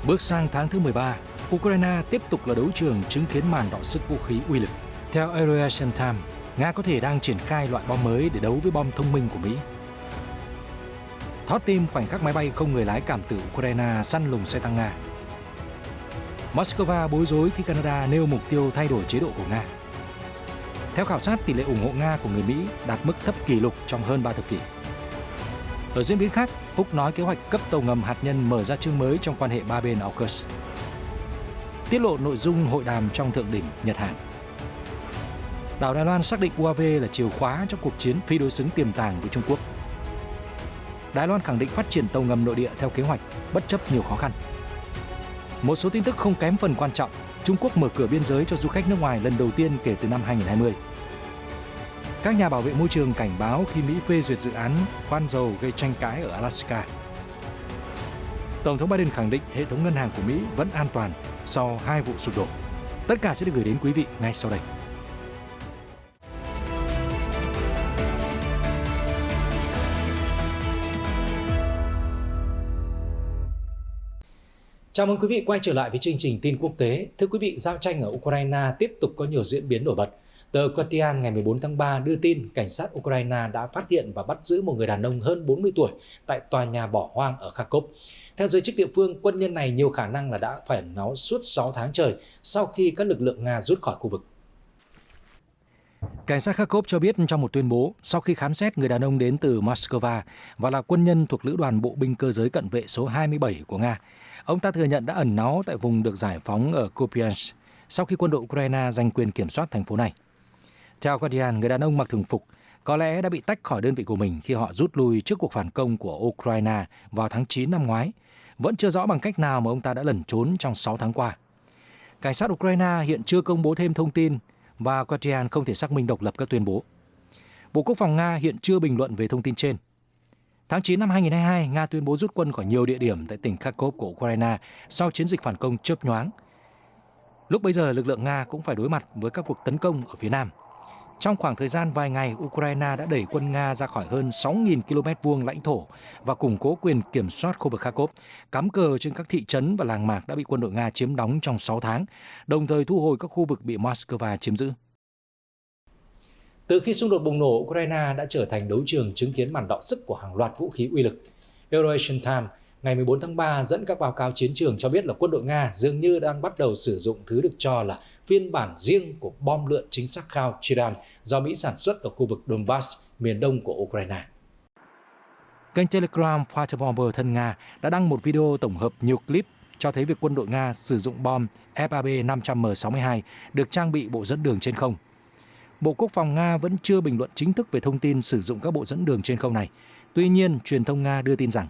Bước sang tháng thứ 13, Ukraine tiếp tục là đấu trường chứng kiến màn đọ sức vũ khí uy lực. Theo Eurasian Times, Nga có thể đang triển khai loại bom mới để đấu với bom thông minh của Mỹ. Thót tim khoảnh khắc máy bay không người lái cảm tử Ukraine săn lùng xe tăng Nga. Moscow bối rối khi Canada nêu mục tiêu thay đổi chế độ của Nga. Theo khảo sát, tỷ lệ ủng hộ Nga của người Mỹ đạt mức thấp kỷ lục trong hơn 3 thập kỷ. Ở diễn biến khác, Úc nói kế hoạch cấp tàu ngầm hạt nhân mở ra chương mới trong quan hệ ba bên AUKUS. Tiết lộ nội dung hội đàm trong thượng đỉnh Nhật-Hàn. Đảo Đài Loan xác định UAV là chìa khóa trong cuộc chiến phi đối xứng tiềm tàng với Trung Quốc. Đài Loan khẳng định phát triển tàu ngầm nội địa theo kế hoạch, bất chấp nhiều khó khăn. Một số tin tức không kém phần quan trọng, Trung Quốc mở cửa biên giới cho du khách nước ngoài lần đầu tiên kể từ năm 2020. Các nhà bảo vệ môi trường cảnh báo khi Mỹ phê duyệt dự án khoan dầu gây tranh cãi ở Alaska. Tổng thống Biden khẳng định hệ thống ngân hàng của Mỹ vẫn an toàn sau 2 vụ sụp đổ. Tất cả sẽ được gửi đến quý vị ngay sau đây. Chào mừng quý vị quay trở lại với chương trình tin quốc tế. Thưa quý vị, giao tranh ở Ukraine tiếp tục có nhiều diễn biến nổi bật. Tờ Guardian ngày 14 tháng 3 đưa tin cảnh sát Ukraine đã phát hiện và bắt giữ một người đàn ông hơn 40 tuổi tại tòa nhà bỏ hoang ở Kharkov. Theo giới chức địa phương, quân nhân này nhiều khả năng là đã phải ẩn náu suốt 6 tháng trời sau khi các lực lượng Nga rút khỏi khu vực. Cảnh sát Kharkov cho biết trong một tuyên bố, sau khi khám xét người đàn ông đến từ Moscow và là quân nhân thuộc Lữ đoàn Bộ binh Cơ giới cận vệ số 27 của Nga, ông ta thừa nhận đã ẩn náu tại vùng được giải phóng ở Kupiansk sau khi quân đội Ukraine giành quyền kiểm soát thành phố này. Theo Guardian, người đàn ông mặc thường phục có lẽ đã bị tách khỏi đơn vị của mình khi họ rút lui trước cuộc phản công của Ukraine vào tháng 9 năm ngoái. Vẫn chưa rõ bằng cách nào mà ông ta đã lẩn trốn trong 6 tháng qua. Cảnh sát Ukraine hiện chưa công bố thêm thông tin và Guardian không thể xác minh độc lập các tuyên bố. Bộ Quốc phòng Nga hiện chưa bình luận về thông tin trên. Tháng 9 năm 2022, Nga tuyên bố rút quân khỏi nhiều địa điểm tại tỉnh Kharkov của Ukraine sau chiến dịch phản công chớp nhoáng. Lúc bấy giờ, lực lượng Nga cũng phải đối mặt với các cuộc tấn công ở phía Nam. Trong khoảng thời gian vài ngày, Ukraine đã đẩy quân Nga ra khỏi hơn 6.000 km vuông lãnh thổ và củng cố quyền kiểm soát khu vực Kharkov, cắm cờ trên các thị trấn và làng mạc đã bị quân đội Nga chiếm đóng trong 6 tháng, đồng thời thu hồi các khu vực bị Moscow chiếm giữ. Từ khi xung đột bùng nổ, Ukraine đã trở thành đấu trường chứng kiến màn đọ sức của hàng loạt vũ khí uy lực. Eurasian Times ngày 14 tháng 3 dẫn các báo cáo chiến trường cho biết là quân đội Nga dường như đang bắt đầu sử dụng thứ được cho là phiên bản riêng của bom lượn chính xác cao Chiram do Mỹ sản xuất ở khu vực Donbass, miền đông của Ukraine. Kênh Telegram Fighter Bomber thân Nga đã đăng một video tổng hợp nhiều clip cho thấy việc quân đội Nga sử dụng bom FAB-500M62 được trang bị bộ dẫn đường trên không. Bộ Quốc phòng Nga vẫn chưa bình luận chính thức về thông tin sử dụng các bộ dẫn đường trên không này. Tuy nhiên, truyền thông Nga đưa tin rằng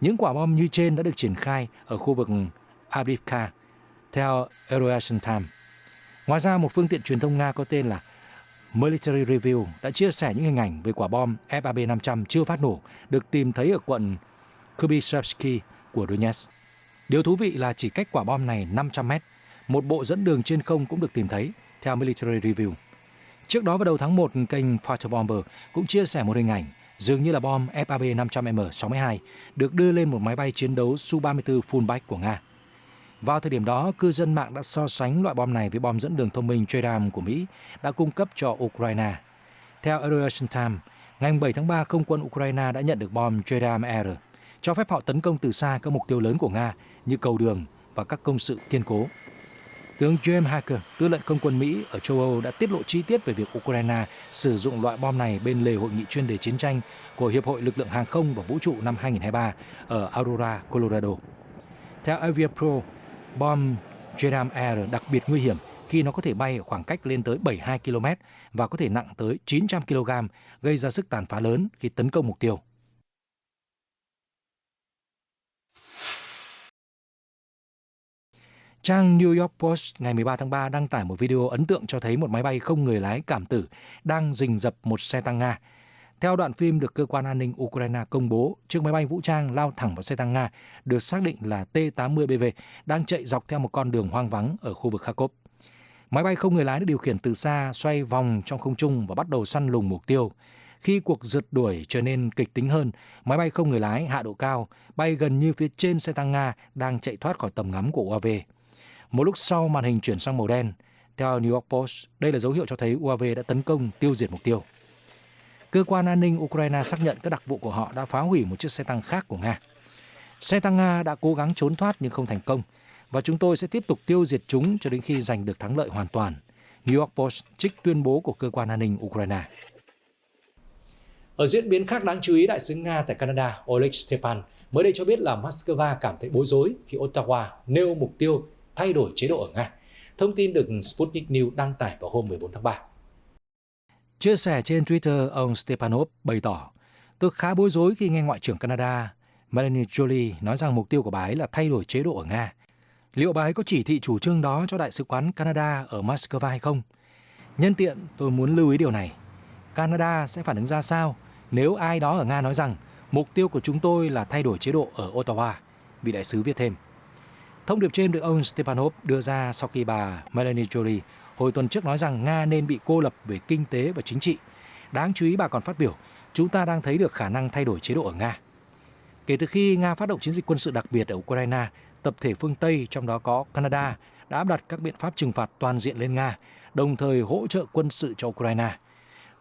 những quả bom như trên đã được triển khai ở khu vực Avdiivka, theo Eurasian Times. Ngoài ra, một phương tiện truyền thông Nga có tên là Military Review đã chia sẻ những hình ảnh về quả bom FAB-500 chưa phát nổ được tìm thấy ở quận Kubishevsky của Donetsk. Điều thú vị là chỉ cách quả bom này 500 mét, một bộ dẫn đường trên không cũng được tìm thấy, theo Military Review. Trước đó vào đầu tháng 1, kênh Fighter Bomber cũng chia sẻ một hình ảnh dường như là bom FAB-500M62 được đưa lên một máy bay chiến đấu Su-34 Fullback của Nga. Vào thời điểm đó, cư dân mạng đã so sánh loại bom này với bom dẫn đường thông minh Chiram của Mỹ đã cung cấp cho Ukraine. Theo Eurasian Times, ngày 7 tháng 3, không quân Ukraine đã nhận được bom Chiram-R, cho phép họ tấn công từ xa các mục tiêu lớn của Nga như cầu đường và các công sự kiên cố. Tướng James Hacker, tư lệnh không quân Mỹ ở châu Âu đã tiết lộ chi tiết về việc Ukraine sử dụng loại bom này bên lề hội nghị chuyên đề chiến tranh của Hiệp hội Lực lượng Hàng không và Vũ trụ năm 2023 ở Aurora, Colorado. Theo Aviapro, bom Chiram-R đặc biệt nguy hiểm khi nó có thể bay ở khoảng cách lên tới 72 km và có thể nặng tới 900 kg, gây ra sức tàn phá lớn khi tấn công mục tiêu. Trang New York Post ngày 13 tháng 3 đăng tải một video ấn tượng cho thấy một máy bay không người lái cảm tử đang rình rập một xe tăng Nga. Theo đoạn phim được cơ quan an ninh Ukraine công bố, chiếc máy bay vũ trang lao thẳng vào xe tăng Nga được xác định là T-80BV đang chạy dọc theo một con đường hoang vắng ở khu vực Kharkov. Máy bay không người lái được điều khiển từ xa, xoay vòng trong không trung và bắt đầu săn lùng mục tiêu. Khi cuộc rượt đuổi trở nên kịch tính hơn, máy bay không người lái hạ độ cao, bay gần như phía trên xe tăng Nga đang chạy thoát khỏi tầm ngắm của UAV. Một lúc sau, màn hình chuyển sang màu đen. Theo New York Post, đây là dấu hiệu cho thấy UAV đã tấn công tiêu diệt mục tiêu. Cơ quan an ninh Ukraine xác nhận các đặc vụ của họ đã phá hủy một chiếc xe tăng khác của Nga. Xe tăng Nga đã cố gắng trốn thoát nhưng không thành công, và chúng tôi sẽ tiếp tục tiêu diệt chúng cho đến khi giành được thắng lợi hoàn toàn. New York Post trích tuyên bố của cơ quan an ninh Ukraine. Ở diễn biến khác đáng chú ý, đại sứ Nga tại Canada Oleg Stepan mới đây cho biết là Moscow cảm thấy bối rối khi Ottawa nêu mục tiêu thay đổi chế độ ở Nga. Thông tin được Sputnik News đăng tải vào hôm 14 tháng 3. Chia sẻ trên Twitter, ông Stepanov bày tỏ: "Tôi khá bối rối khi nghe Ngoại trưởng Canada Melanie Joly nói rằng mục tiêu của bà ấy là thay đổi chế độ ở Nga. Liệu bà ấy có chỉ thị chủ trương đó cho Đại sứ quán Canada ở Moscow hay không? Nhân tiện, tôi muốn lưu ý điều này. Canada sẽ phản ứng ra sao nếu ai đó ở Nga nói rằng mục tiêu của chúng tôi là thay đổi chế độ ở Ottawa?" Vị đại sứ viết thêm. Thông điệp trên được ông Stepanov đưa ra sau khi bà Melanie Joly hồi tuần trước nói rằng Nga nên bị cô lập về kinh tế và chính trị. Đáng chú ý, bà còn phát biểu: "Chúng ta đang thấy được khả năng thay đổi chế độ ở Nga." Kể từ khi Nga phát động chiến dịch quân sự đặc biệt ở Ukraine, tập thể phương Tây, trong đó có Canada, đã áp đặt các biện pháp trừng phạt toàn diện lên Nga, đồng thời hỗ trợ quân sự cho Ukraine.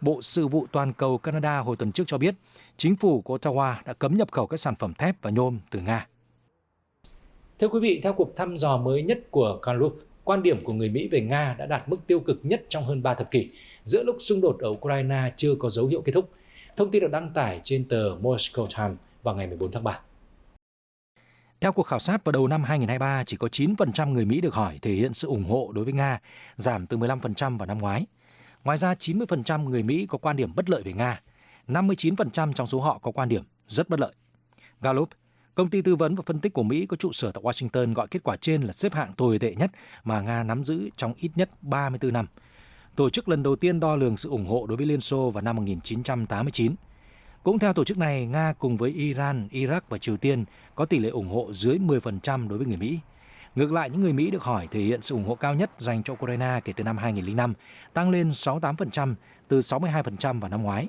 Bộ Sự vụ Toàn cầu Canada hồi tuần trước cho biết, chính phủ của Ottawa đã cấm nhập khẩu các sản phẩm thép và nhôm từ Nga. Thưa quý vị, theo cuộc thăm dò mới nhất của Gallup, quan điểm của người Mỹ về Nga đã đạt mức tiêu cực nhất trong hơn 3 thập kỷ, giữa lúc xung đột ở Ukraine chưa có dấu hiệu kết thúc. Thông tin được đăng tải trên tờ Moscow Times vào ngày 14 tháng 3. Theo cuộc khảo sát vào đầu năm 2023, chỉ có 9% người Mỹ được hỏi thể hiện sự ủng hộ đối với Nga, giảm từ 15% vào năm ngoái. Ngoài ra, 90% người Mỹ có quan điểm bất lợi về Nga, 59% trong số họ có quan điểm rất bất lợi. Gallup, công ty tư vấn và phân tích của Mỹ có trụ sở tại Washington, gọi kết quả trên là xếp hạng tồi tệ nhất mà Nga nắm giữ trong ít nhất 34 năm. Tổ chức lần đầu tiên đo lường sự ủng hộ đối với Liên Xô vào năm 1989. Cũng theo tổ chức này, Nga cùng với Iran, Iraq và Triều Tiên có tỷ lệ ủng hộ dưới 10% đối với người Mỹ. Ngược lại, những người Mỹ được hỏi thể hiện sự ủng hộ cao nhất dành cho Ukraine kể từ năm 2005, tăng lên 68% từ 62% vào năm ngoái.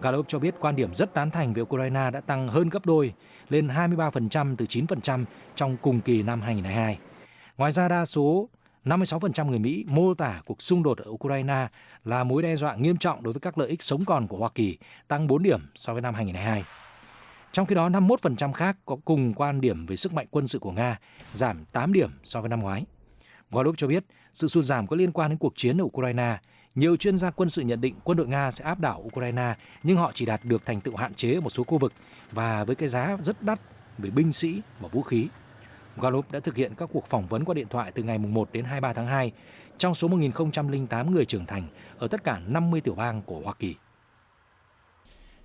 Gallup cho biết quan điểm rất tán thành về Ukraine đã tăng hơn gấp đôi, lên 23% từ 9% trong cùng kỳ năm 2022. Ngoài ra, đa số 56% người Mỹ mô tả cuộc xung đột ở Ukraine là mối đe dọa nghiêm trọng đối với các lợi ích sống còn của Hoa Kỳ, tăng 4 điểm so với năm 2022. Trong khi đó, 51% khác có cùng quan điểm về sức mạnh quân sự của Nga, giảm 8 điểm so với năm ngoái. Gallup cho biết sự sụt giảm có liên quan đến cuộc chiến ở Ukraine. Nhiều chuyên gia quân sự nhận định quân đội Nga sẽ áp đảo Ukraine, nhưng họ chỉ đạt được thành tựu hạn chế ở một số khu vực và với cái giá rất đắt về binh sĩ và vũ khí. Gallup đã thực hiện các cuộc phỏng vấn qua điện thoại từ ngày 1 đến 23 tháng 2 trong số 1.008 người trưởng thành ở tất cả 50 tiểu bang của Hoa Kỳ.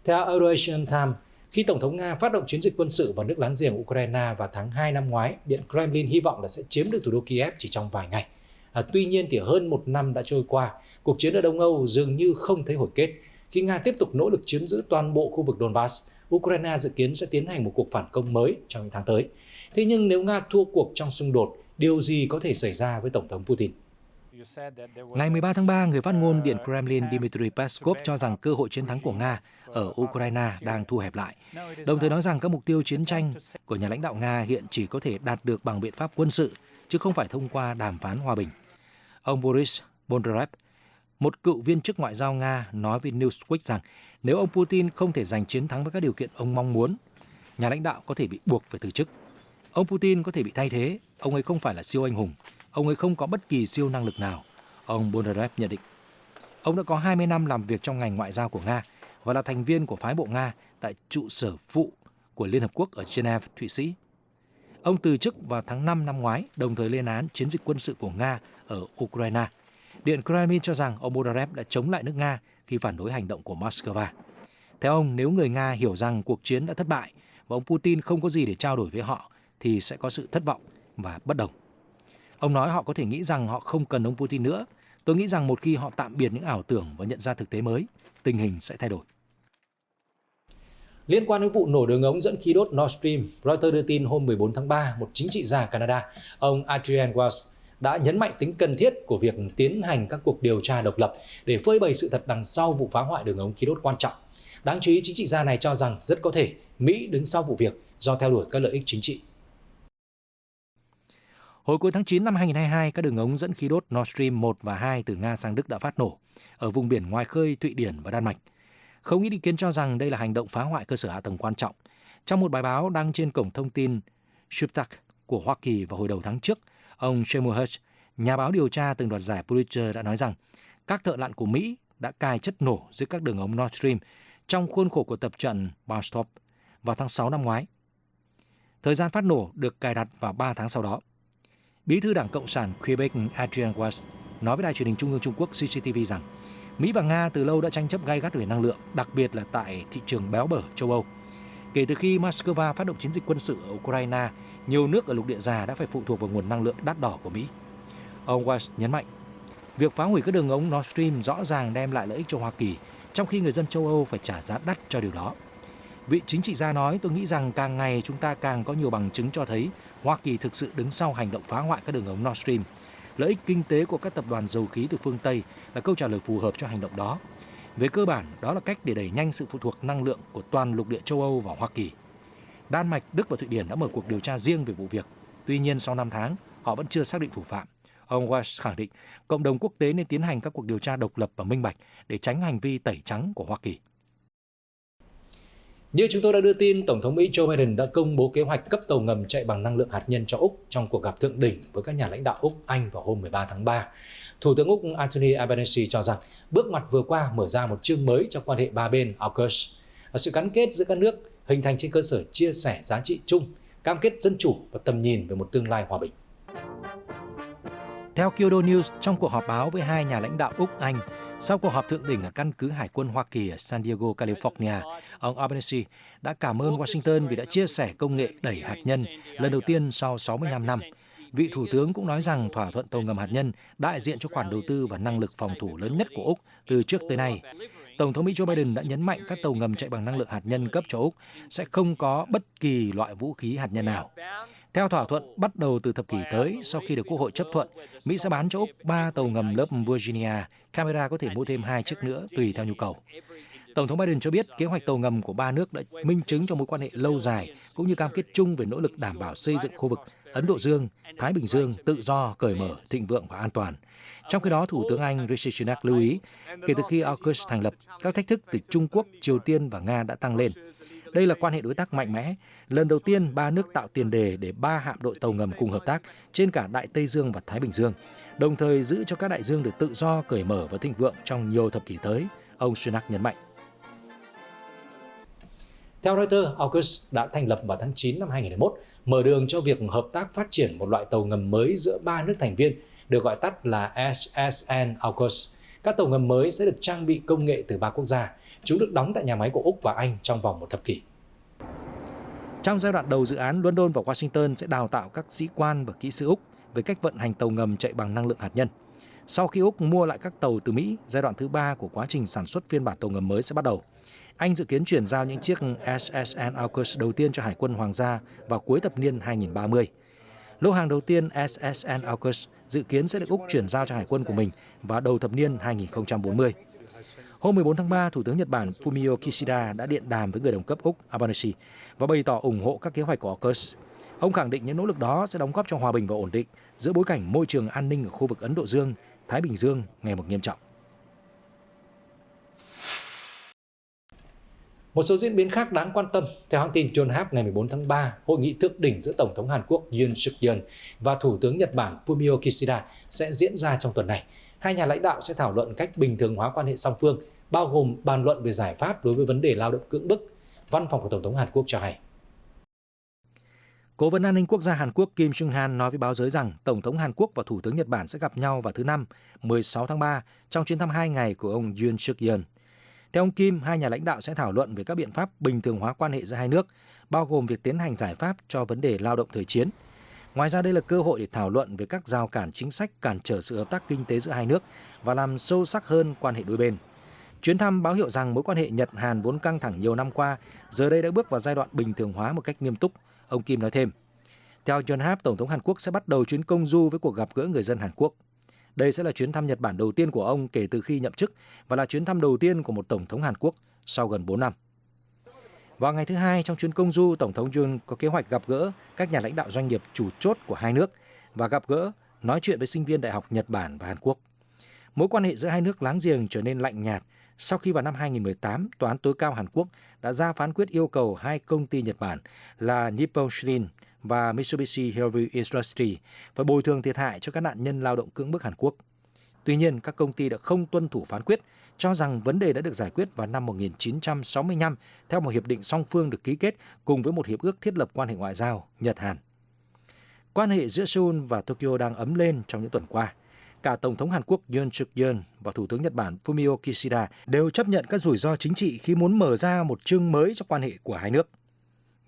Theo Eurasian Times, khi Tổng thống Nga phát động chiến dịch quân sự vào nước láng giềng Ukraine vào tháng 2 năm ngoái, Điện Kremlin hy vọng là sẽ chiếm được thủ đô Kiev chỉ trong vài ngày. Tuy nhiên thì hơn một năm đã trôi qua, cuộc chiến ở Đông Âu dường như không thấy hồi kết. Khi Nga tiếp tục nỗ lực chiếm giữ toàn bộ khu vực Donbass, Ukraine dự kiến sẽ tiến hành một cuộc phản công mới trong những tháng tới. Thế nhưng nếu Nga thua cuộc trong xung đột, điều gì có thể xảy ra với Tổng thống Putin? Ngày 13 tháng 3, người phát ngôn Điện Kremlin Dmitry Peskov cho rằng cơ hội chiến thắng của Nga ở Ukraine đang thu hẹp lại, đồng thời nói rằng các mục tiêu chiến tranh của nhà lãnh đạo Nga hiện chỉ có thể đạt được bằng biện pháp quân sự, chứ không phải thông qua đàm phán hòa bình. Ông Boris Bondarev, một cựu viên chức ngoại giao Nga, nói với Newsweek rằng nếu ông Putin không thể giành chiến thắng với các điều kiện ông mong muốn, nhà lãnh đạo có thể bị buộc phải từ chức. Ông Putin có thể bị thay thế, ông ấy không phải là siêu anh hùng, ông ấy không có bất kỳ siêu năng lực nào, ông Bondarev nhận định. Ông đã có 20 năm làm việc trong ngành ngoại giao của Nga và là thành viên của phái bộ Nga tại trụ sở phụ của Liên Hợp Quốc ở Geneva, Thụy Sĩ. Ông từ chức vào tháng 5 năm ngoái, đồng thời lên án chiến dịch quân sự của Nga ở Ukraine. Điện Kremlin cho rằng ông Bondarev đã chống lại nước Nga khi phản đối hành động của Moscow. Theo ông, nếu người Nga hiểu rằng cuộc chiến đã thất bại và ông Putin không có gì để trao đổi với họ, thì sẽ có sự thất vọng và bất đồng. Ông nói họ có thể nghĩ rằng họ không cần ông Putin nữa. Tôi nghĩ rằng một khi họ tạm biệt những ảo tưởng và nhận ra thực tế mới, tình hình sẽ thay đổi. Liên quan đến vụ nổ đường ống dẫn khí đốt Nord Stream, Reuters đưa tin hôm 14 tháng 3, một chính trị gia Canada, ông Adrian Wells, đã nhấn mạnh tính cần thiết của việc tiến hành các cuộc điều tra độc lập để phơi bày sự thật đằng sau vụ phá hoại đường ống khí đốt quan trọng. Đáng chú ý, chính trị gia này cho rằng rất có thể Mỹ đứng sau vụ việc do theo đuổi các lợi ích chính trị. Hồi cuối tháng 9 năm 2022, các đường ống dẫn khí đốt Nord Stream 1 và 2 từ Nga sang Đức đã phát nổ ở vùng biển ngoài khơi Thụy Điển và Đan Mạch. Không ít ý kiến cho rằng đây là hành động phá hoại cơ sở hạ tầng quan trọng. Trong một bài báo đăng trên cổng thông tin Substack của Hoa Kỳ vào hồi đầu tháng trước, ông Seymour Hersh, nhà báo điều tra từng đoạt giải Pulitzer, đã nói rằng các thợ lặn của Mỹ đã cài chất nổ dưới các đường ống Nord Stream trong khuôn khổ của tập trận Barstow vào tháng 6 năm ngoái. Thời gian phát nổ được cài đặt vào 3 tháng sau đó. Bí thư Đảng Cộng sản Quebec Adrian Weiss nói với đài truyền hình Trung ương Trung Quốc CCTV rằng Mỹ và Nga từ lâu đã tranh chấp gay gắt về năng lượng, đặc biệt là tại thị trường béo bở châu Âu. Kể từ khi Moscow phát động chiến dịch quân sự ở Ukraine, nhiều nước ở lục địa già đã phải phụ thuộc vào nguồn năng lượng đắt đỏ của Mỹ. Ông Weiss nhấn mạnh, việc phá hủy các đường ống Nord Stream rõ ràng đem lại lợi ích cho Hoa Kỳ, trong khi người dân châu Âu phải trả giá đắt cho điều đó. Vị chính trị gia nói, tôi nghĩ rằng càng ngày chúng ta càng có nhiều bằng chứng cho thấy Hoa Kỳ thực sự đứng sau hành động phá hoại các đường ống Nord Stream. Lợi ích kinh tế của các tập đoàn dầu khí từ phương Tây là câu trả lời phù hợp cho hành động đó. Về cơ bản, đó là cách để đẩy nhanh sự phụ thuộc năng lượng của toàn lục địa châu Âu vào Hoa Kỳ. Đan Mạch, Đức và Thụy Điển đã mở cuộc điều tra riêng về vụ việc. Tuy nhiên, sau 5 tháng, họ vẫn chưa xác định thủ phạm. Ông Weiss khẳng định cộng đồng quốc tế nên tiến hành các cuộc điều tra độc lập và minh bạch để tránh hành vi tẩy trắng của Hoa Kỳ. Như chúng tôi đã đưa tin, Tổng thống Mỹ Joe Biden đã công bố kế hoạch cấp tàu ngầm chạy bằng năng lượng hạt nhân cho Úc trong cuộc gặp thượng đỉnh với các nhà lãnh đạo Úc, Anh vào hôm 13 tháng 3. Thủ tướng Úc Anthony Albanese cho rằng bước ngoặt vừa qua mở ra một chương mới cho quan hệ ba bên AUKUS, sự gắn kết giữa các nước hình thành trên cơ sở chia sẻ giá trị chung, cam kết dân chủ và tầm nhìn về một tương lai hòa bình. Theo Kyodo News, trong cuộc họp báo với hai nhà lãnh đạo Úc, Anh, sau cuộc họp thượng đỉnh ở căn cứ Hải quân Hoa Kỳ ở San Diego, California, ông Albanese đã cảm ơn Washington vì đã chia sẻ công nghệ đẩy hạt nhân lần đầu tiên sau 65 năm. Vị Thủ tướng cũng nói rằng thỏa thuận tàu ngầm hạt nhân đại diện cho khoản đầu tư và năng lực phòng thủ lớn nhất của Úc từ trước tới nay. Tổng thống Mỹ Joe Biden đã nhấn mạnh các tàu ngầm chạy bằng năng lượng hạt nhân cấp cho Úc sẽ không có bất kỳ loại vũ khí hạt nhân nào. Theo thỏa thuận, bắt đầu từ thập kỷ tới, sau khi được Quốc hội chấp thuận, Mỹ sẽ bán cho Úc 3 tàu ngầm lớp Virginia, Canberra có thể mua thêm 2 chiếc nữa tùy theo nhu cầu. Tổng thống Biden cho biết kế hoạch tàu ngầm của ba nước đã minh chứng cho mối quan hệ lâu dài, cũng như cam kết chung về nỗ lực đảm bảo xây dựng khu vực Ấn Độ Dương, Thái Bình Dương tự do, cởi mở, thịnh vượng và an toàn. Trong khi đó, Thủ tướng Anh Rishi Sunak lưu ý, kể từ khi AUKUS thành lập, các thách thức từ Trung Quốc, Triều Tiên và Nga đã tăng lên. Đây là quan hệ đối tác mạnh mẽ. Lần đầu tiên, ba nước tạo tiền đề để 3 hạm đội tàu ngầm cùng hợp tác trên cả Đại Tây Dương và Thái Bình Dương, đồng thời giữ cho các đại dương được tự do, cởi mở và thịnh vượng trong nhiều thập kỷ tới, ông Sunak nhấn mạnh. Theo Reuters, AUKUS đã thành lập vào tháng 9 năm 2001, mở đường cho việc hợp tác phát triển một loại tàu ngầm mới giữa 3 nước thành viên, được gọi tắt là SSN-AUKUS. Các tàu ngầm mới sẽ được trang bị công nghệ từ 3 quốc gia. Chúng được đóng tại nhà máy của Úc và Anh trong vòng một thập kỷ. Trong giai đoạn đầu dự án, London và Washington sẽ đào tạo các sĩ quan và kỹ sư Úc về cách vận hành tàu ngầm chạy bằng năng lượng hạt nhân. Sau khi Úc mua lại các tàu từ Mỹ, giai đoạn thứ 3 của quá trình sản xuất phiên bản tàu ngầm mới sẽ bắt đầu. Anh dự kiến chuyển giao những chiếc SSN-AUKUS đầu tiên cho Hải quân Hoàng gia vào cuối thập niên 2030. Lô hàng đầu tiên SSN-AUKUS dự kiến sẽ được Úc chuyển giao cho Hải quân của mình vào đầu thập niên 2040. Hôm 14 tháng 3, Thủ tướng Nhật Bản Fumio Kishida đã điện đàm với người đồng cấp Úc Albanese và bày tỏ ủng hộ các kế hoạch của AUKUS. Ông khẳng định những nỗ lực đó sẽ đóng góp cho hòa bình và ổn định giữa bối cảnh môi trường an ninh ở khu vực Ấn Độ Dương, Thái Bình Dương ngày một nghiêm trọng. Một số diễn biến khác đáng quan tâm. Theo hãng tin Yonhap ngày 14 tháng 3, hội nghị thượng đỉnh giữa Tổng thống Hàn Quốc Yoon suk yeol và Thủ tướng Nhật Bản Fumio Kishida sẽ diễn ra trong tuần này. Hai nhà lãnh đạo sẽ thảo luận cách bình thường hóa quan hệ song phương, bao gồm bàn luận về giải pháp đối với vấn đề lao động cưỡng bức. Văn phòng của Tổng thống Hàn Quốc cho hay. Cố vấn an ninh quốc gia Hàn Quốc Kim Chung-han nói với báo giới rằng Tổng thống Hàn Quốc và Thủ tướng Nhật Bản sẽ gặp nhau vào thứ Năm, 16 tháng 3, trong chuyến thăm 2 ngày của ông Yoon suk yeol. Theo ông Kim, hai nhà lãnh đạo sẽ thảo luận về các biện pháp bình thường hóa quan hệ giữa hai nước, bao gồm việc tiến hành giải pháp cho vấn đề lao động thời chiến. Ngoài ra, đây là cơ hội để thảo luận về các rào cản chính sách cản trở sự hợp tác kinh tế giữa hai nước và làm sâu sắc hơn quan hệ đôi bên. Chuyến thăm báo hiệu rằng mối quan hệ Nhật-Hàn vốn căng thẳng nhiều năm qua, giờ đây đã bước vào giai đoạn bình thường hóa một cách nghiêm túc, ông Kim nói thêm. Theo Yonhap, Tổng thống Hàn Quốc sẽ bắt đầu chuyến công du với cuộc gặp gỡ người dân Hàn Quốc. Đây sẽ là chuyến thăm Nhật Bản đầu tiên của ông kể từ khi nhậm chức và là chuyến thăm đầu tiên của một Tổng thống Hàn Quốc sau gần 4 năm. Vào ngày thứ Hai trong chuyến công du, Tổng thống Yoon có kế hoạch gặp gỡ các nhà lãnh đạo doanh nghiệp chủ chốt của hai nước và gặp gỡ, nói chuyện với sinh viên đại học Nhật Bản và Hàn Quốc. Mối quan hệ giữa hai nước láng giềng trở nên lạnh nhạt sau khi vào năm 2018, Tòa án tối cao Hàn Quốc đã ra phán quyết yêu cầu hai công ty Nhật Bản là Nippon Steel và Mitsubishi Heavy Industries phải bồi thường thiệt hại cho các nạn nhân lao động cưỡng bức Hàn Quốc. Tuy nhiên, các công ty đã không tuân thủ phán quyết, cho rằng vấn đề đã được giải quyết vào năm 1965 theo một hiệp định song phương được ký kết cùng với một hiệp ước thiết lập quan hệ ngoại giao Nhật-Hàn. Quan hệ giữa Seoul và Tokyo đang ấm lên trong những tuần qua. Cả Tổng thống Hàn Quốc Yoon Suk Yeol và Thủ tướng Nhật Bản Fumio Kishida đều chấp nhận các rủi ro chính trị khi muốn mở ra một chương mới cho quan hệ của hai nước.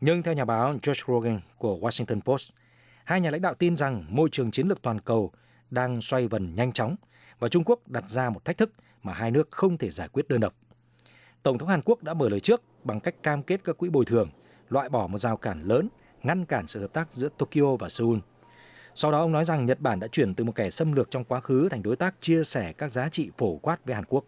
Nhưng theo nhà báo George Rogan của Washington Post, hai nhà lãnh đạo tin rằng môi trường chiến lược toàn cầu đang xoay vần nhanh chóng và Trung Quốc đặt ra một thách thức mà hai nước không thể giải quyết đơn độc. Tổng thống Hàn Quốc đã mở lời trước bằng cách cam kết các quỹ bồi thường, loại bỏ một rào cản lớn, ngăn cản sự hợp tác giữa Tokyo và Seoul. Sau đó ông nói rằng Nhật Bản đã chuyển từ một kẻ xâm lược trong quá khứ thành đối tác chia sẻ các giá trị phổ quát với Hàn Quốc.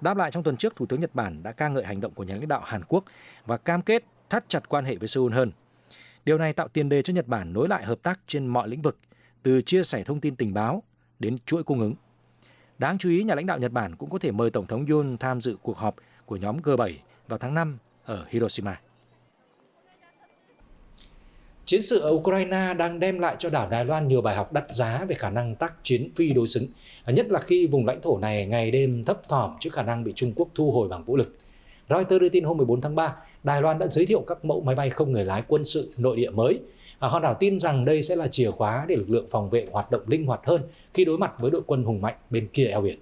Đáp lại trong tuần trước, Thủ tướng Nhật Bản đã ca ngợi hành động của nhà lãnh đạo Hàn Quốc và cam kết thắt chặt quan hệ với Seoul hơn. Điều này tạo tiền đề cho Nhật Bản nối lại hợp tác trên mọi lĩnh vực, từ chia sẻ thông tin tình báo đến chuỗi cung ứng. Đáng chú ý, nhà lãnh đạo Nhật Bản cũng có thể mời Tổng thống Yoon tham dự cuộc họp của nhóm G7 vào tháng 5 ở Hiroshima. Chiến sự ở Ukraine đang đem lại cho đảo Đài Loan nhiều bài học đắt giá về khả năng tác chiến phi đối xứng, nhất là khi vùng lãnh thổ này ngày đêm thấp thỏm trước khả năng bị Trung Quốc thu hồi bằng vũ lực. Reuters đưa tin hôm 14 tháng 3, Đài Loan đã giới thiệu các mẫu máy bay không người lái quân sự nội địa mới. Hòn đảo tin rằng đây sẽ là chìa khóa để lực lượng phòng vệ hoạt động linh hoạt hơn khi đối mặt với đội quân hùng mạnh bên kia eo biển.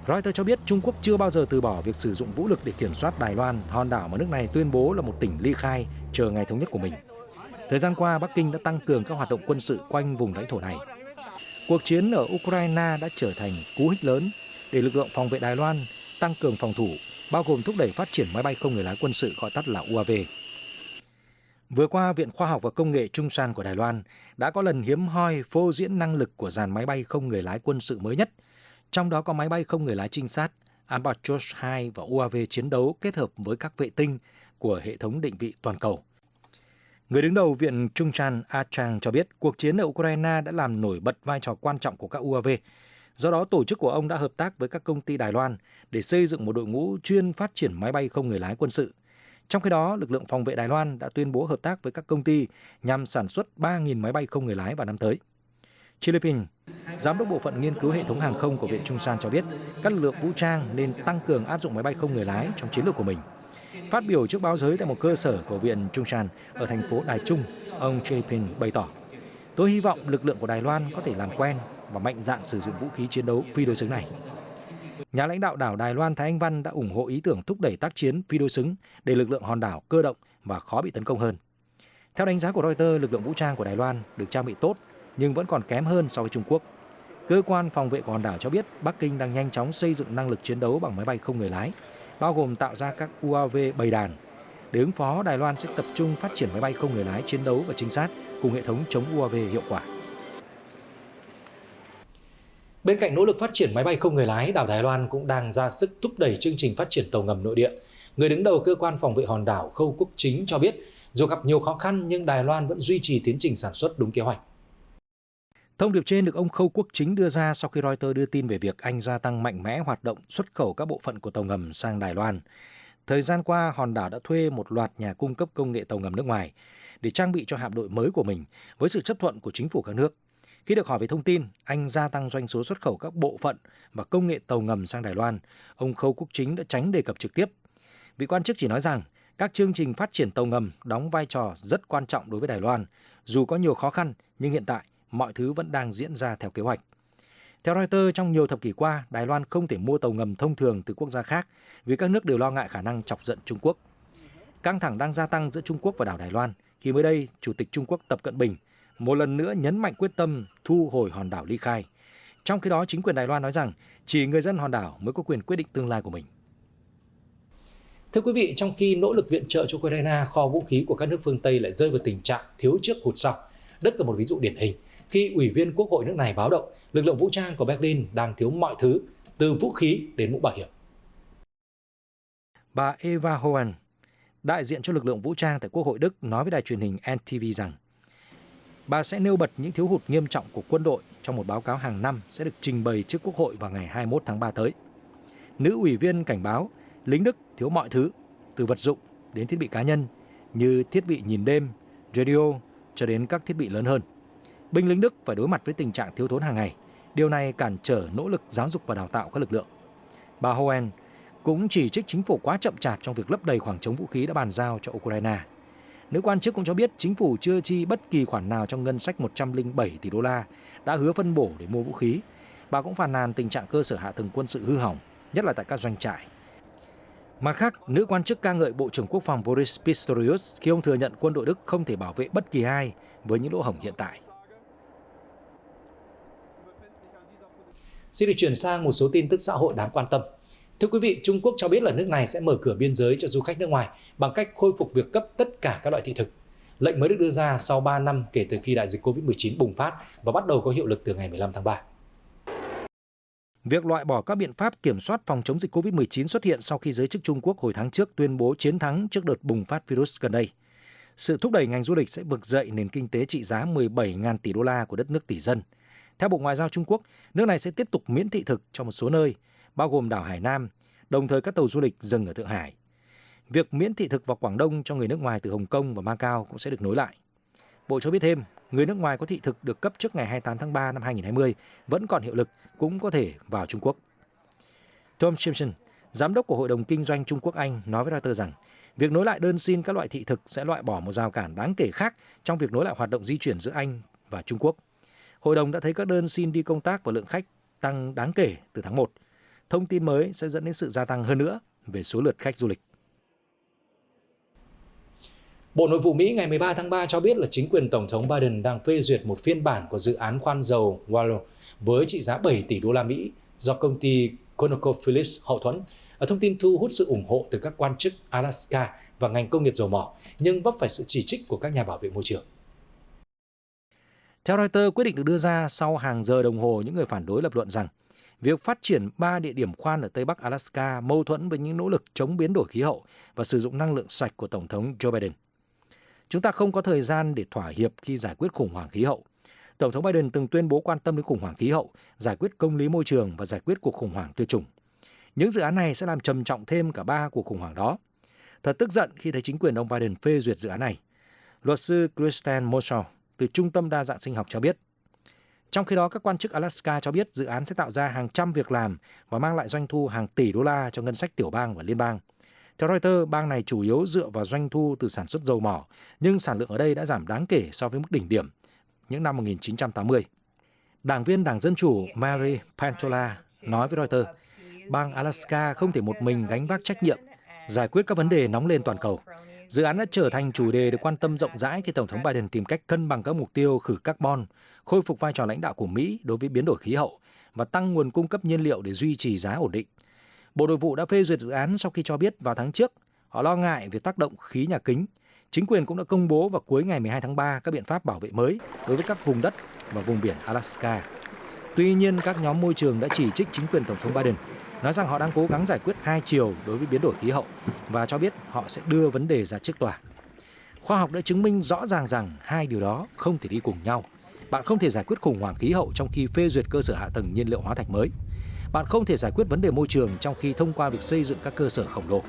Reuters cho biết Trung Quốc chưa bao giờ từ bỏ việc sử dụng vũ lực để kiểm soát Đài Loan, hòn đảo mà nước này tuyên bố là một tỉnh ly khai chờ ngày thống nhất của mình. Thời gian qua, Bắc Kinh đã tăng cường các hoạt động quân sự quanh vùng lãnh thổ này. Cuộc chiến ở Ukraine đã trở thành cú hích lớn để lực lượng phòng vệ Đài Loan tăng cường phòng thủ, bao gồm thúc đẩy phát triển máy bay không người lái quân sự gọi tắt là UAV. Vừa qua, Viện Khoa học và Công nghệ Chung San của Đài Loan đã có lần hiếm hoi phô diễn năng lực của dàn máy bay không người lái quân sự mới nhất, trong đó có máy bay không người lái trinh sát Albatros 2 và UAV chiến đấu kết hợp với các vệ tinh của hệ thống định vị toàn cầu. Người đứng đầu Viện Chung San A Chang cho biết cuộc chiến ở Ukraine đã làm nổi bật vai trò quan trọng của các UAV. Do đó, tổ chức của ông đã hợp tác với các công ty Đài Loan để xây dựng một đội ngũ chuyên phát triển máy bay không người lái quân sự. Trong khi đó, lực lượng phòng vệ Đài Loan đã tuyên bố hợp tác với các công ty nhằm sản xuất 3.000 máy bay không người lái vào năm tới. Philippines, Giám đốc bộ phận nghiên cứu hệ thống hàng không của Viện Chung San cho biết các lực lượng vũ trang nên tăng cường áp dụng máy bay không người lái trong chiến lược của mình. Phát biểu trước báo giới tại một cơ sở của Viện Chung San ở thành phố Đài Trung, ông Philippines bày tỏ: "Tôi hy vọng lực lượng của Đài Loan có thể làm quen và mạnh dạn sử dụng vũ khí chiến đấu phi đối xứng này." Nhà lãnh đạo đảo Đài Loan Thái Anh Văn đã ủng hộ ý tưởng thúc đẩy tác chiến phi đối xứng để lực lượng hòn đảo cơ động và khó bị tấn công hơn. Theo đánh giá của Reuters, lực lượng vũ trang của Đài Loan được trang bị tốt nhưng vẫn còn kém hơn so với Trung Quốc. Cơ quan phòng vệ của hòn đảo cho biết Bắc Kinh đang nhanh chóng xây dựng năng lực chiến đấu bằng máy bay không người lái, bao gồm tạo ra các UAV bầy đàn. Để ứng phó, Đài Loan sẽ tập trung phát triển máy bay không người lái chiến đấu và trinh sát cùng hệ thống chống UAV hiệu quả. Bên cạnh nỗ lực phát triển máy bay không người lái, đảo Đài Loan cũng đang ra sức thúc đẩy chương trình phát triển tàu ngầm nội địa. Người đứng đầu cơ quan phòng vệ hòn đảo Khâu Quốc Chính cho biết, dù gặp nhiều khó khăn nhưng Đài Loan vẫn duy trì tiến trình sản xuất đúng kế hoạch. Thông điệp trên được ông Khâu Quốc Chính đưa ra sau khi Reuters đưa tin về việc Anh gia tăng mạnh mẽ hoạt động xuất khẩu các bộ phận của tàu ngầm sang Đài Loan. Thời gian qua, hòn đảo đã thuê một loạt nhà cung cấp công nghệ tàu ngầm nước ngoài để trang bị cho hạm đội mới của mình với sự chấp thuận của chính phủ các nước. Khi được hỏi về thông tin, Anh gia tăng doanh số xuất khẩu các bộ phận và công nghệ tàu ngầm sang Đài Loan, ông Khâu Quốc Chính đã tránh đề cập trực tiếp. Vị quan chức chỉ nói rằng các chương trình phát triển tàu ngầm đóng vai trò rất quan trọng đối với Đài Loan. Dù có nhiều khó khăn, nhưng hiện tại mọi thứ vẫn đang diễn ra theo kế hoạch. Theo Reuters, trong nhiều thập kỷ qua, Đài Loan không thể mua tàu ngầm thông thường từ quốc gia khác vì các nước đều lo ngại khả năng chọc giận Trung Quốc. Căng thẳng đang gia tăng giữa Trung Quốc và đảo Đài Loan khi mới đây, Chủ tịch Trung Quốc Tập Cận Bình một lần nữa nhấn mạnh quyết tâm thu hồi hòn đảo ly khai. Trong khi đó, chính quyền Đài Loan nói rằng chỉ người dân hòn đảo mới có quyền quyết định tương lai của mình. Thưa quý vị, trong khi nỗ lực viện trợ cho Ukraine, kho vũ khí của các nước phương Tây lại rơi vào tình trạng thiếu trước hụt sau. Đức là một ví dụ điển hình khi Ủy viên Quốc hội nước này báo động lực lượng vũ trang của Berlin đang thiếu mọi thứ, từ vũ khí đến mũ bảo hiểm. Bà Eva Hohen, đại diện cho lực lượng vũ trang tại Quốc hội Đức, nói với đài truyền hình NTV rằng bà sẽ nêu bật những thiếu hụt nghiêm trọng của quân đội trong một báo cáo hàng năm sẽ được trình bày trước Quốc hội vào ngày 21 tháng 3 tới. Nữ ủy viên cảnh báo lính Đức thiếu mọi thứ, từ vật dụng đến thiết bị cá nhân như thiết bị nhìn đêm, radio cho đến các thiết bị lớn hơn. Binh lính Đức phải đối mặt với tình trạng thiếu thốn hàng ngày. Điều này cản trở nỗ lực giáo dục và đào tạo các lực lượng. Bà Hohen cũng chỉ trích chính phủ quá chậm chạp trong việc lấp đầy khoảng trống vũ khí đã bàn giao cho Ukraine. Nữ quan chức cũng cho biết chính phủ chưa chi bất kỳ khoản nào trong ngân sách 107 tỷ đô la đã hứa phân bổ để mua vũ khí. Bà cũng phàn nàn tình trạng cơ sở hạ tầng quân sự hư hỏng, nhất là tại các doanh trại. Mặt khác, nữ quan chức ca ngợi Bộ trưởng Quốc phòng Boris Pistorius khi ông thừa nhận quân đội Đức không thể bảo vệ bất kỳ ai với những lỗ hổng hiện tại. Xin được chuyển sang một số tin tức xã hội đáng quan tâm. Thưa quý vị, Trung Quốc cho biết là nước này sẽ mở cửa biên giới cho du khách nước ngoài bằng cách khôi phục việc cấp tất cả các loại thị thực. Lệnh mới được đưa ra sau 3 năm kể từ khi đại dịch Covid-19 bùng phát và bắt đầu có hiệu lực từ ngày 15 tháng 3. Việc loại bỏ các biện pháp kiểm soát phòng chống dịch Covid-19 xuất hiện sau khi giới chức Trung Quốc hồi tháng trước tuyên bố chiến thắng trước đợt bùng phát virus gần đây. Sự thúc đẩy ngành du lịch sẽ vực dậy nền kinh tế trị giá 17.000 tỷ đô la của đất nước tỷ dân. Theo Bộ Ngoại giao Trung Quốc, nước này sẽ tiếp tục miễn thị thực cho một số nơi, bao gồm đảo Hải Nam, đồng thời các tàu du lịch dừng ở Thượng Hải. Việc miễn thị thực vào Quảng Đông cho người nước ngoài từ Hồng Kông và Macau cũng sẽ được nối lại. Bộ cho biết thêm, người nước ngoài có thị thực được cấp trước ngày 28 tháng 3 năm 2020 vẫn còn hiệu lực, cũng có thể vào Trung Quốc. Tom Simpson, giám đốc của Hội đồng Kinh doanh Trung Quốc-Anh, nói với Reuters rằng việc nối lại đơn xin các loại thị thực sẽ loại bỏ một rào cản đáng kể khác trong việc nối lại hoạt động di chuyển giữa Anh và Trung Quốc. Hội đồng đã thấy các đơn xin đi công tác và lượng khách tăng đáng kể từ tháng 1. Thông tin mới sẽ dẫn đến sự gia tăng hơn nữa về số lượt khách du lịch. Bộ Nội vụ Mỹ ngày 13 tháng 3 cho biết là chính quyền Tổng thống Biden đang phê duyệt một phiên bản của dự án khoan dầu Wallow với trị giá 7 tỷ đô la Mỹ do công ty ConocoPhillips hậu thuẫn. Thông tin thu hút sự ủng hộ từ các quan chức Alaska và ngành công nghiệp dầu mỏ, nhưng vấp phải sự chỉ trích của các nhà bảo vệ môi trường. Theo Reuters, quyết định được đưa ra sau hàng giờ đồng hồ những người phản đối lập luận rằng việc phát triển 3 địa điểm khoan ở Tây Bắc Alaska mâu thuẫn với những nỗ lực chống biến đổi khí hậu và sử dụng năng lượng sạch của Tổng thống Joe Biden. Chúng ta không có thời gian để thỏa hiệp khi giải quyết khủng hoảng khí hậu. Tổng thống Biden từng tuyên bố quan tâm đến khủng hoảng khí hậu, giải quyết công lý môi trường và giải quyết cuộc khủng hoảng tuyệt chủng. Những dự án này sẽ làm trầm trọng thêm cả 3 cuộc khủng hoảng đó. Thật tức giận khi thấy chính quyền ông Biden phê duyệt dự án này. Luật sư Kristen Moshaw từ Trung tâm Đa dạng Sinh học cho biết. Trong khi đó, các quan chức Alaska cho biết dự án sẽ tạo ra hàng trăm việc làm và mang lại doanh thu hàng tỷ đô la cho ngân sách tiểu bang và liên bang. Theo Reuters, bang này chủ yếu dựa vào doanh thu từ sản xuất dầu mỏ, nhưng sản lượng ở đây đã giảm đáng kể so với mức đỉnh điểm những năm 1980. Đảng viên Đảng Dân Chủ Mary Pantola nói với Reuters, bang Alaska không thể một mình gánh vác trách nhiệm, giải quyết các vấn đề nóng lên toàn cầu. Dự án đã trở thành chủ đề được quan tâm rộng rãi khi Tổng thống Biden tìm cách cân bằng các mục tiêu khử carbon, khôi phục vai trò lãnh đạo của Mỹ đối với biến đổi khí hậu và tăng nguồn cung cấp nhiên liệu để duy trì giá ổn định. Bộ Nội vụ đã phê duyệt dự án sau khi cho biết vào tháng trước họ lo ngại về tác động khí nhà kính. Chính quyền cũng đã công bố vào cuối ngày 12 tháng 3 các biện pháp bảo vệ mới đối với các vùng đất và vùng biển Alaska. Tuy nhiên, các nhóm môi trường đã chỉ trích chính quyền Tổng thống Biden, nói rằng họ đang cố gắng giải quyết hai chiều đối với biến đổi khí hậu và cho biết họ sẽ đưa vấn đề ra trước tòa. Khoa học đã chứng minh rõ ràng rằng hai điều đó không thể đi cùng nhau. Bạn không thể giải quyết khủng hoảng khí hậu trong khi phê duyệt cơ sở hạ tầng nhiên liệu hóa thạch mới. Bạn không thể giải quyết vấn đề môi trường trong khi thông qua việc xây dựng các cơ sở khổng lồ.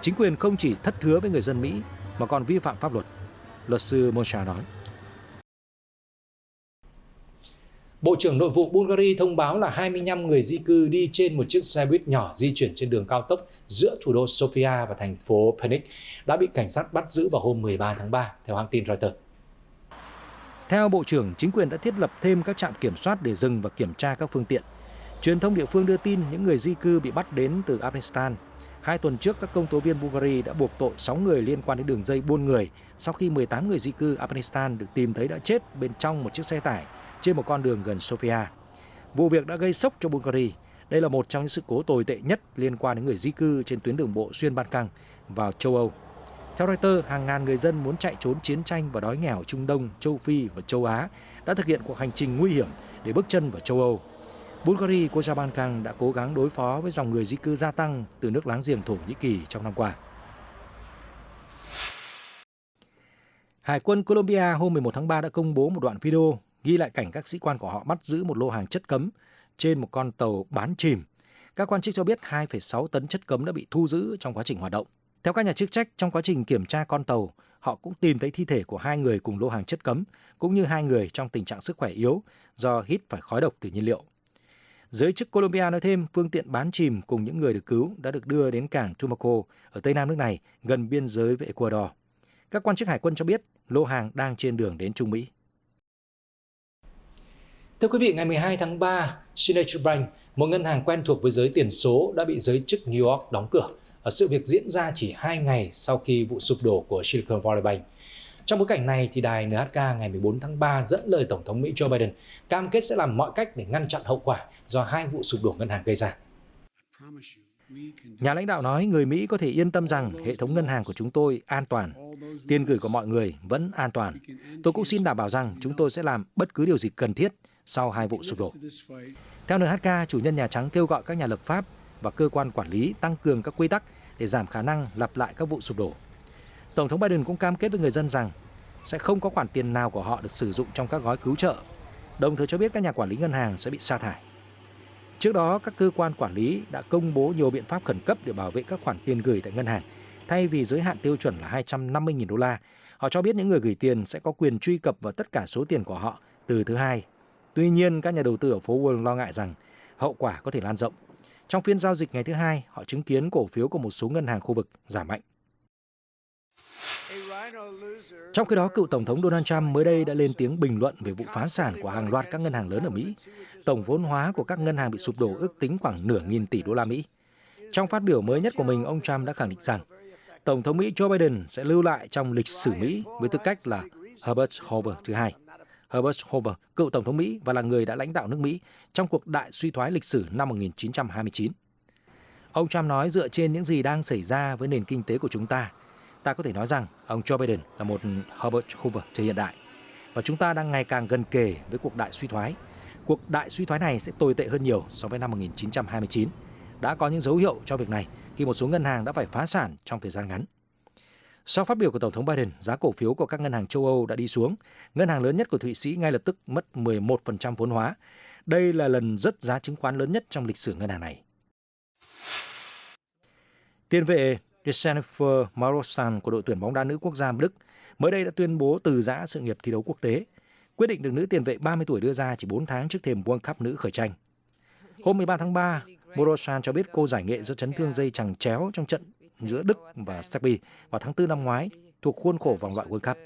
Chính quyền không chỉ thất hứa với người dân Mỹ mà còn vi phạm pháp luật, luật sư Mosha nói. Bộ trưởng Nội vụ Bulgaria thông báo là 25 người di cư đi trên một chiếc xe buýt nhỏ di chuyển trên đường cao tốc giữa thủ đô Sofia và thành phố Pernik đã bị cảnh sát bắt giữ vào hôm 13 tháng 3, theo hãng tin Reuters. Theo Bộ trưởng, chính quyền đã thiết lập thêm các trạm kiểm soát để dừng và kiểm tra các phương tiện. Truyền thông địa phương đưa tin những người di cư bị bắt đến từ Afghanistan. 2 tuần trước, các công tố viên Bulgaria đã buộc tội 6 người liên quan đến đường dây buôn người sau khi 18 người di cư Afghanistan được tìm thấy đã chết bên trong một chiếc xe tải trên một con đường gần Sofia. Vụ việc đã gây sốc cho Bulgaria. Đây là một trong những sự cố tồi tệ nhất liên quan đến người di cư trên tuyến đường bộ xuyên Ban Căng vào châu Âu. Theo Reuters, hàng ngàn người dân muốn chạy trốn chiến tranh và đói nghèo Trung Đông, châu Phi và châu Á đã thực hiện cuộc hành trình nguy hiểm để bước chân vào châu Âu. Bulgaria Kojabankan đã cố gắng đối phó với dòng người di cư gia tăng từ nước láng giềng Thổ Nhĩ Kỳ trong năm qua. Hải quân Colombia hôm 11 tháng 3 đã công bố một đoạn video ghi lại cảnh các sĩ quan của họ bắt giữ một lô hàng chất cấm trên một con tàu bán chìm. Các quan chức cho biết 2,6 tấn chất cấm đã bị thu giữ trong quá trình hoạt động. Theo các nhà chức trách, trong quá trình kiểm tra con tàu, họ cũng tìm thấy thi thể của 2 người cùng lô hàng chất cấm, cũng như 2 người trong tình trạng sức khỏe yếu do hít phải khói độc từ nhiên liệu. Giới chức Colombia nói thêm, phương tiện bán chìm cùng những người được cứu đã được đưa đến cảng Tumaco ở tây nam nước này, gần biên giới với Ecuador. Các quan chức hải quân cho biết lô hàng đang trên đường đến Trung Mỹ. Thưa quý vị, ngày 12 tháng 3, Signature Bank, một ngân hàng quen thuộc với giới tiền số, đã bị giới chức New York đóng cửa. Sự việc diễn ra chỉ 2 ngày sau khi vụ sụp đổ của Silicon Valley Bank. Trong bối cảnh này, thì đài NHK ngày 14 tháng 3 dẫn lời Tổng thống Mỹ Joe Biden cam kết sẽ làm mọi cách để ngăn chặn hậu quả do 2 vụ sụp đổ ngân hàng gây ra. Nhà lãnh đạo nói người Mỹ có thể yên tâm rằng hệ thống ngân hàng của chúng tôi an toàn, tiền gửi của mọi người vẫn an toàn. Tôi cũng xin đảm bảo rằng chúng tôi sẽ làm bất cứ điều gì cần thiết sau 2 vụ sụp đổ. Theo NHK, chủ nhân Nhà Trắng kêu gọi các nhà lập pháp và cơ quan quản lý tăng cường các quy tắc để giảm khả năng lặp lại các vụ sụp đổ. Tổng thống Biden cũng cam kết với người dân rằng sẽ không có khoản tiền nào của họ được sử dụng trong các gói cứu trợ, đồng thời cho biết các nhà quản lý ngân hàng sẽ bị sa thải. Trước đó, các cơ quan quản lý đã công bố nhiều biện pháp khẩn cấp để bảo vệ các khoản tiền gửi tại ngân hàng. Thay vì giới hạn tiêu chuẩn là 250.000 đô la, họ cho biết những người gửi tiền sẽ có quyền truy cập vào tất cả số tiền của họ từ thứ Hai. Tuy nhiên, các nhà đầu tư ở phố Wall lo ngại rằng hậu quả có thể lan rộng. Trong phiên giao dịch ngày thứ Hai, họ chứng kiến cổ phiếu của một số ngân hàng khu vực giảm mạnh. Trong khi đó, cựu Tổng thống Donald Trump mới đây đã lên tiếng bình luận về vụ phá sản của hàng loạt các ngân hàng lớn ở Mỹ. Tổng vốn hóa của các ngân hàng bị sụp đổ ước tính khoảng nửa nghìn tỷ đô la Mỹ. Trong phát biểu mới nhất của mình, ông Trump đã khẳng định rằng Tổng thống Mỹ Joe Biden sẽ lưu lại trong lịch sử Mỹ với tư cách là Herbert Hoover thứ hai. Herbert Hoover, cựu Tổng thống Mỹ và là người đã lãnh đạo nước Mỹ trong cuộc đại suy thoái lịch sử năm 1929. Ông Trump nói dựa trên những gì đang xảy ra với nền kinh tế của chúng ta có thể nói rằng ông Joe Biden là một Herbert Hoover thời hiện đại. Và chúng ta đang ngày càng gần kề với cuộc đại suy thoái. Cuộc đại suy thoái này sẽ tồi tệ hơn nhiều so với năm 1929. Đã có những dấu hiệu cho việc này khi một số ngân hàng đã phải phá sản trong thời gian ngắn. Sau phát biểu của Tổng thống Biden, giá cổ phiếu của các ngân hàng châu Âu đã đi xuống. Ngân hàng lớn nhất của Thụy Sĩ ngay lập tức mất 11% vốn hóa. Đây là lần rớt giá chứng khoán lớn nhất trong lịch sử ngân hàng này. Tiền vệ Jennifer Marosan của đội tuyển bóng đá nữ quốc gia Đức mới đây đã tuyên bố từ giã sự nghiệp thi đấu quốc tế. Quyết định được nữ tiền vệ 30 tuổi đưa ra chỉ 4 tháng trước thềm World Cup nữ khởi tranh. Hôm 13 tháng 3, Marosan cho biết cô giải nghệ do chấn thương dây chằng chéo trong trận giữa Đức và Serbia vào tháng 4 năm ngoái thuộc khuôn khổ vòng loại World Cup.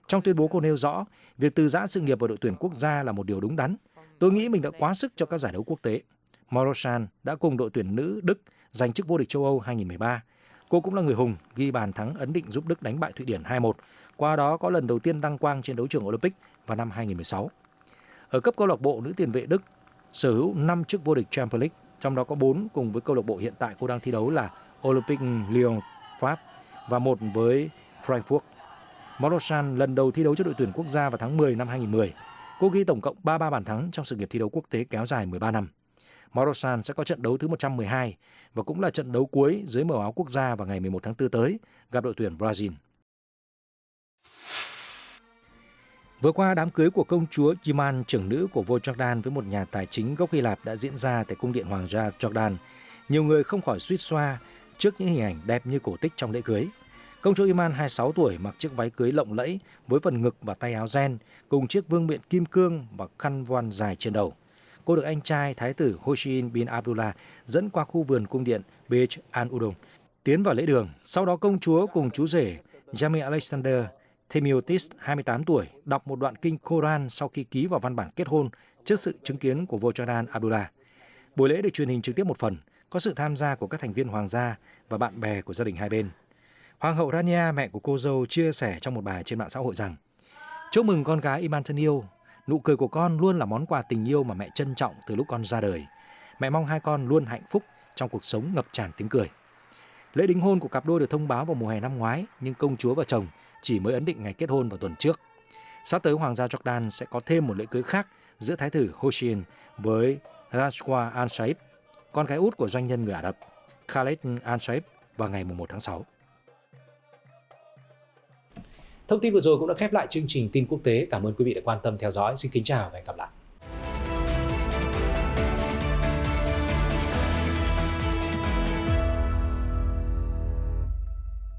Trong tuyên bố cô nêu rõ, việc từ giã sự nghiệp vào đội tuyển quốc gia là một điều đúng đắn. Tôi nghĩ mình đã quá sức cho các giải đấu quốc tế. Marosan đã cùng đội tuyển nữ Đức giành chức vô địch châu Âu 2013. Cô cũng là người hùng ghi bàn thắng ấn định giúp Đức đánh bại Thụy Điển 2-1, qua đó có lần đầu tiên đăng quang trên đấu trường Olympic vào năm 2016. Ở cấp câu lạc bộ, nữ tiền vệ Đức sở hữu 5 chức vô địch Champions League, trong đó có 4 cùng với câu lạc bộ hiện tại cô đang thi đấu là Olympique Lyon, Pháp và 1 với Frankfurt. Marosan lần đầu thi đấu cho đội tuyển quốc gia vào tháng 10 năm 2010. Cô ghi tổng cộng 33 bàn thắng trong sự nghiệp thi đấu quốc tế kéo dài 13 năm. Marosan sẽ có trận đấu thứ 112 và cũng là trận đấu cuối dưới màu áo quốc gia vào ngày 11 tháng 4 tới gặp đội tuyển Brazil. Vừa qua, đám cưới của công chúa Iman, trưởng nữ của vua Jordan với một nhà tài chính gốc Hy Lạp đã diễn ra tại cung điện Hoàng gia Jordan. Nhiều người không khỏi suýt xoa trước những hình ảnh đẹp như cổ tích trong lễ cưới. Công chúa Iman 26 tuổi mặc chiếc váy cưới lộng lẫy với phần ngực và tay áo ren cùng chiếc vương miện kim cương và khăn voan dài trên đầu. Cô được anh trai Thái tử Hossein bin Abdullah dẫn qua khu vườn cung điện Beit al-Udom, tiến vào lễ đường. Sau đó công chúa cùng chú rể Jamil Alexander Themiotis, 28 tuổi, đọc một đoạn kinh Koran sau khi ký vào văn bản kết hôn trước sự chứng kiến của vua Jordan Abdullah. Buổi lễ được truyền hình trực tiếp một phần, có sự tham gia của các thành viên hoàng gia và bạn bè của gia đình hai bên. Hoàng hậu Rania, mẹ của cô dâu, chia sẻ trong một bài trên mạng xã hội rằng: "Chúc mừng con gái Iman thân yêu, nụ cười của con luôn là món quà tình yêu mà mẹ trân trọng từ lúc con ra đời. Mẹ mong hai con luôn hạnh phúc trong cuộc sống ngập tràn tiếng cười." Lễ đính hôn của cặp đôi được thông báo vào mùa hè năm ngoái, nhưng công chúa và chồng chỉ mới ấn định ngày kết hôn vào tuần trước. Sắp tới, Hoàng gia Jordan sẽ có thêm một lễ cưới khác giữa Thái tử Hossein với Rashwa Al-Saib, con gái út của doanh nhân người Ả Rập Khaled Al-Saib vào ngày 1 tháng 6. Thông tin vừa rồi cũng đã khép lại chương trình tin quốc tế. Cảm ơn quý vị đã quan tâm theo dõi. Xin kính chào và hẹn gặp lại.